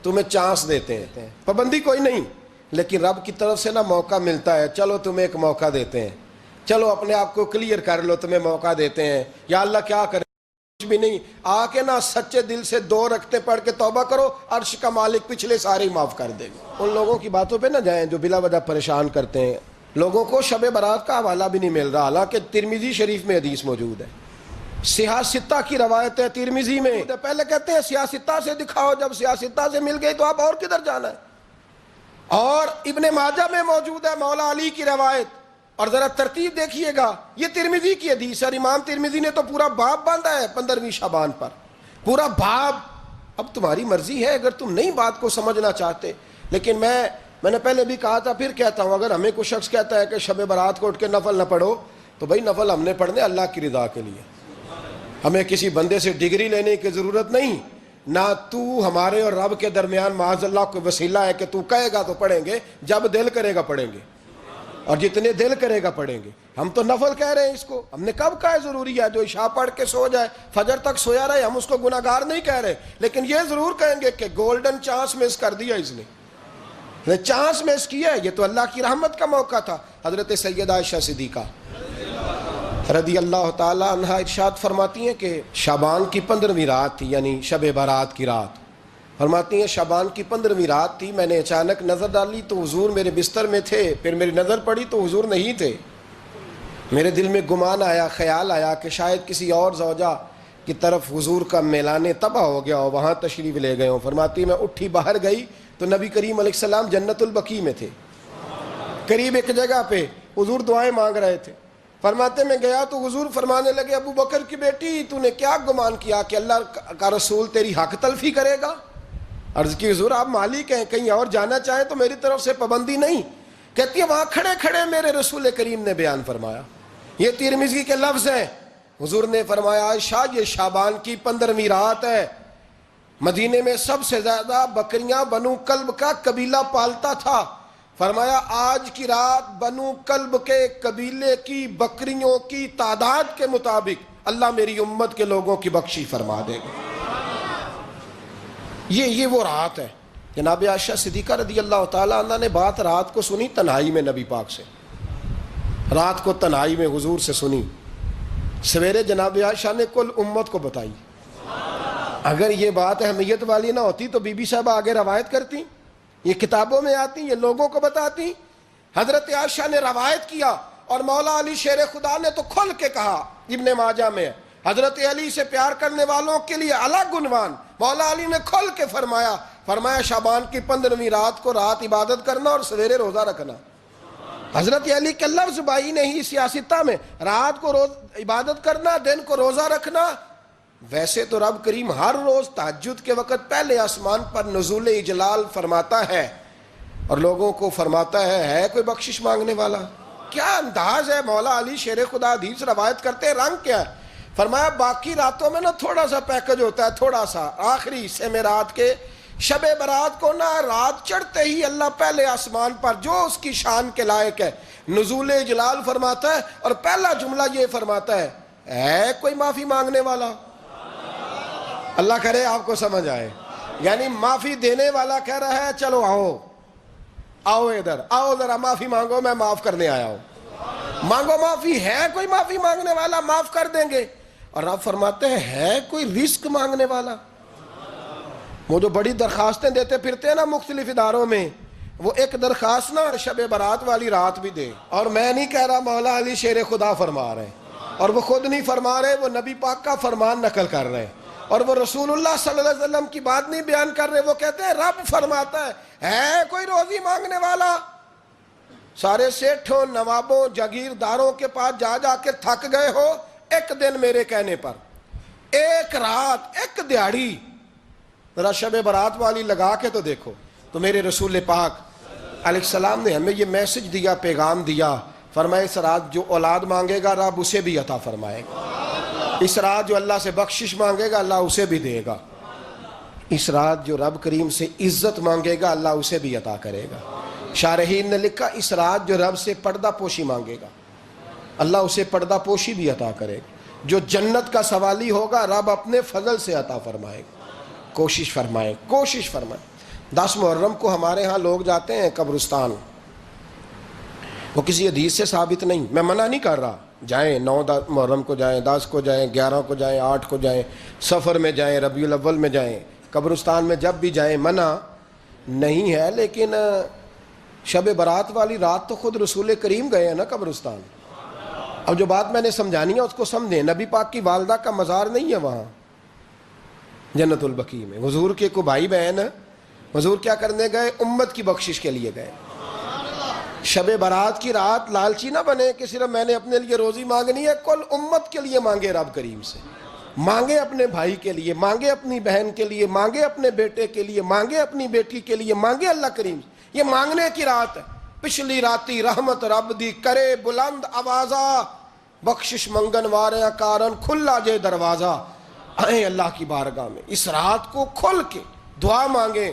تمہیں چانس دیتے ہیں، پابندی کوئی نہیں، لیکن رب کی طرف سے نا موقع ملتا ہے، چلو تمہیں ایک موقع دیتے ہیں، چلو اپنے آپ کو کلیئر کر لو، تمہیں موقع دیتے ہیں، یا اللہ کیا کرے کچھ بھی نہیں، آ کے نا سچے دل سے 2 رکعتیں پڑھ کے توبہ کرو، عرش کا مالک پچھلے سارے معاف کر دے گا۔ ان لوگوں کی باتوں پہ نہ جائیں جو بلا وجہ پریشان کرتے ہیں لوگوں کو۔ شب برات کا حوالہ بھی نہیں مل رہا، حالانکہ ترمذی شریف میں حدیث موجود ہے، سیاستہ کی روایت ہے ترمذی میں۔ پہلے کہتے ہیں سیاستہ سے دکھاؤ، جب سیاستہ سے مل گئی تو آپ اور کدھر جانا ہے؟ اور ابن ماجہ میں موجود ہے مولا علی کی روایت، اور ذرا ترتیب دیکھیے گا، یہ ترمذی کی حدیث ہے، اور امام ترمذی نے تو پورا باب باندھا ہے 15ویں شعبان پر، پورا باب۔ اب تمہاری مرضی ہے اگر تم نئی بات کو سمجھنا چاہتے، لیکن میں نے پہلے بھی کہا تھا، پھر کہتا ہوں، اگر ہمیں کوئی شخص کہتا ہے کہ شب برات کو اٹھ کے نفل نہ پڑھو، تو بھائی نفل ہم نے پڑھنے اللہ کی رضا کے لیے، ہمیں کسی بندے سے ڈگری لینے کی ضرورت نہیں، نہ تو ہمارے اور رب کے درمیان معاذ اللہ کوئی وسیلہ ہے کہ تو کہے گا تو پڑھیں گے، جب دل کرے گا پڑھیں گے، اور جتنے دل کرے گا پڑھیں گے۔ ہم تو نفل کہہ رہے ہیں اس کو، ہم نے کب کہا ہے ضروری ہے جو عشاء پڑھ کے سو جائے فجر تک سویا رہے، ہم اس کو گناہگار نہیں کہہ رہے، لیکن یہ ضرور کہیں گے کہ گولڈن چانس مس کر دیا اس نے چانس مس کیا ہے، یہ تو اللہ کی رحمت کا موقع تھا۔ حضرت سیدہ عائشہ صدیقہ رضی اللہ تعالی عنہا ارشاد فرماتی ہیں کہ شعبان کی 15ویں رات تھی، یعنی شب برات کی رات، فرماتی ہیں شعبان کی 15ویں رات تھی، میں نے اچانک نظر ڈالی تو حضور میرے بستر میں تھے، پھر میری نظر پڑی تو حضور نہیں تھے، میرے دل میں گمان آیا، خیال آیا کہ شاید کسی اور زوجہ کی طرف حضور کا میلان تباہ ہو گیا ہو، وہاں تشریف لے گئے ہوں۔ فرماتی میں اٹھی باہر گئی تو نبی کریم علیہ السلام جنت البقیع میں تھے، قریب ایک جگہ پہ حضور دعائیں مانگ رہے تھے۔ فرماتے میں گیا تو حضور فرمانے لگے، ابو بکر کی بیٹی تو نے کیا گمان کیا کہ اللہ کا رسول تیری حق تلفی کرے گا؟ عرض کی حضور آپ مالک ہیں، کہیں اور جانا چاہیں تو میری طرف سے پابندی نہیں۔ کہتی ہے وہاں کھڑے کھڑے میرے رسول کریم نے بیان فرمایا، یہ ترمذی کے لفظ ہیں، حضور نے فرمایا عائشہ یہ شعبان کی 15ویں رات ہے، مدینے میں سب سے زیادہ بکریاں بنو کلب کا قبیلہ پالتا تھا، فرمایا آج کی رات بنو کلب کے قبیلے کی بکریوں کی تعداد کے مطابق اللہ میری امت کے لوگوں کی بخشی فرما دے گا۔ یہ وہ رات ہے۔ جناب عائشہ صدیقہ رضی اللہ تعالی عنہ نے بات رات کو سنی تنہائی میں نبی پاک سے، رات کو تنہائی میں حضور سے سنی، سویرے جناب عائشہ نے کل امت کو بتائی۔ اگر یہ بات اہمیت والی نہ ہوتی تو بی بی صاحبہ آگے روایت کرتی، یہ کتابوں میں آتی، یہ لوگوں کو بتاتی۔ حضرت عائشہ نے روایت کیا اور مولا علی شیر خدا نے تو کھل کے کہا، ابن ماجہ میں حضرت علی سے پیار کرنے والوں کے لیے الگ عنوان، مولا علی نے کھل کے فرمایا شعبان کی 15ویں رات کو رات عبادت کرنا اور سویرے روزہ رکھنا۔ حضرت علی کے لفظ بائی نے ہی سیاستہ میں رات کو روز عبادت کرنا، دن کو روزہ رکھنا۔ ویسے تو رب کریم ہر روز تہجد کے وقت پہلے آسمان پر نزول اجلال فرماتا ہے اور لوگوں کو فرماتا ہے کوئی بخشش مانگنے والا؟ کیا انداز ہے مولا علی شیر خدا حدیث روایت کرتے ہیں، رنگ کیا ہے؟ فرمایا باقی راتوں میں نا تھوڑا سا پیکج ہوتا ہے، تھوڑا سا آخری حصے میں رات کے شب برات کو نا رات چڑھتے ہی اللہ پہلے آسمان پر جو اس کی شان کے لائق ہے نزول اجلال فرماتا ہے، اور پہلا جملہ یہ فرماتا ہے کوئی معافی مانگنے والا؟ اللہ کرے آپ کو سمجھ آئے، یعنی معافی دینے والا کہہ رہا ہے چلو آؤ ادھر آؤ ذرا معافی مانگو، میں معاف کرنے آیا ہوں، مانگو معافی۔ ہے کوئی معافی مانگنے والا؟ معاف کر دیں گے۔ اور آپ فرماتے ہیں ہے کوئی رزق مانگنے والا؟ وہ جو بڑی درخواستیں دیتے پھرتے ہیں نا مختلف اداروں میں، وہ ایک درخواست نا شب برات والی رات بھی دے۔ اور میں نہیں کہہ رہا، مولا علی شیر خدا فرما رہے ہیں، اور وہ خود نہیں فرما رہے، وہ نبی پاک کا فرمان نقل کر رہے ہیں، اور وہ رسول اللہ صلی اللہ علیہ وسلم کی بات نہیں بیان کر رہے، وہ کہتے ہیں رب فرماتا ہے کوئی روزی مانگنے والا؟ سارے سیٹھوں نوابوں جاگیرداروں کے پاس جا جا کے تھک گئے ہو، ایک دن میرے کہنے پر، ایک رات، ایک دیہڑی ذرا شب برات والی لگا کے تو دیکھو۔ تو میرے رسول پاک علیہ السلام نے ہمیں یہ میسج دیا، پیغام دیا، فرمائے اس رات جو اولاد مانگے گا رب اسے بھی عطا فرمائے گا، اس رات جو اللہ سے بخشش مانگے گا اللہ اسے بھی دے گا، اس رات جو رب کریم سے عزت مانگے گا اللہ اسے بھی عطا کرے گا۔ شارحین نے لکھا اس رات جو رب سے پردہ پوشی مانگے گا اللہ اسے پردہ پوشی بھی عطا کرے گا، جو جنت کا سوالی ہوگا رب اپنے فضل سے عطا فرمائے گا۔ کوشش فرمائے، کوشش فرمائے۔ 10 محرم کو ہمارے ہاں لوگ جاتے ہیں قبرستان، وہ کسی حدیث سے ثابت نہیں، میں منع نہیں کر رہا، جائیں 9 محرم کو جائیں، 10 کو جائیں، 11 کو جائیں، 8 کو جائیں، سفر میں جائیں، ربیع الاول میں جائیں، قبرستان میں جب بھی جائیں منع نہیں ہے، لیکن شب برات والی رات تو خود رسول کریم گئے ہیں نا قبرستان۔ اب جو بات میں نے سمجھانی ہے اس کو سمجھیں، نبی پاک کی والدہ کا مزار نہیں ہے وہاں جنت البقیع میں، حضور کے کو بھائی بہن، حضور کیا کرنے گئے؟ امت کی بخشش کے لیے گئے۔ شب برات کی رات لالچی نہ بنے کہ صرف میں نے اپنے لیے روزی مانگنی ہے، کل امت کے لیے مانگے، رب کریم سے مانگے، اپنے بھائی کے لیے مانگے، اپنی بہن کے لیے مانگے، اپنے بیٹے کے لیے مانگے، اپنی بیٹی کے لیے مانگے، اللہ کریم سے۔ یہ مانگنے کی رات ہے۔ پچھلی راتی رحمت رب دی کرے بلند آوازہ، بخشش منگن واریاں کارن کھلا جے دروازہ، آئیں اللہ کی بارگاہ میں اس رات کو کھل کے دعا مانگیں۔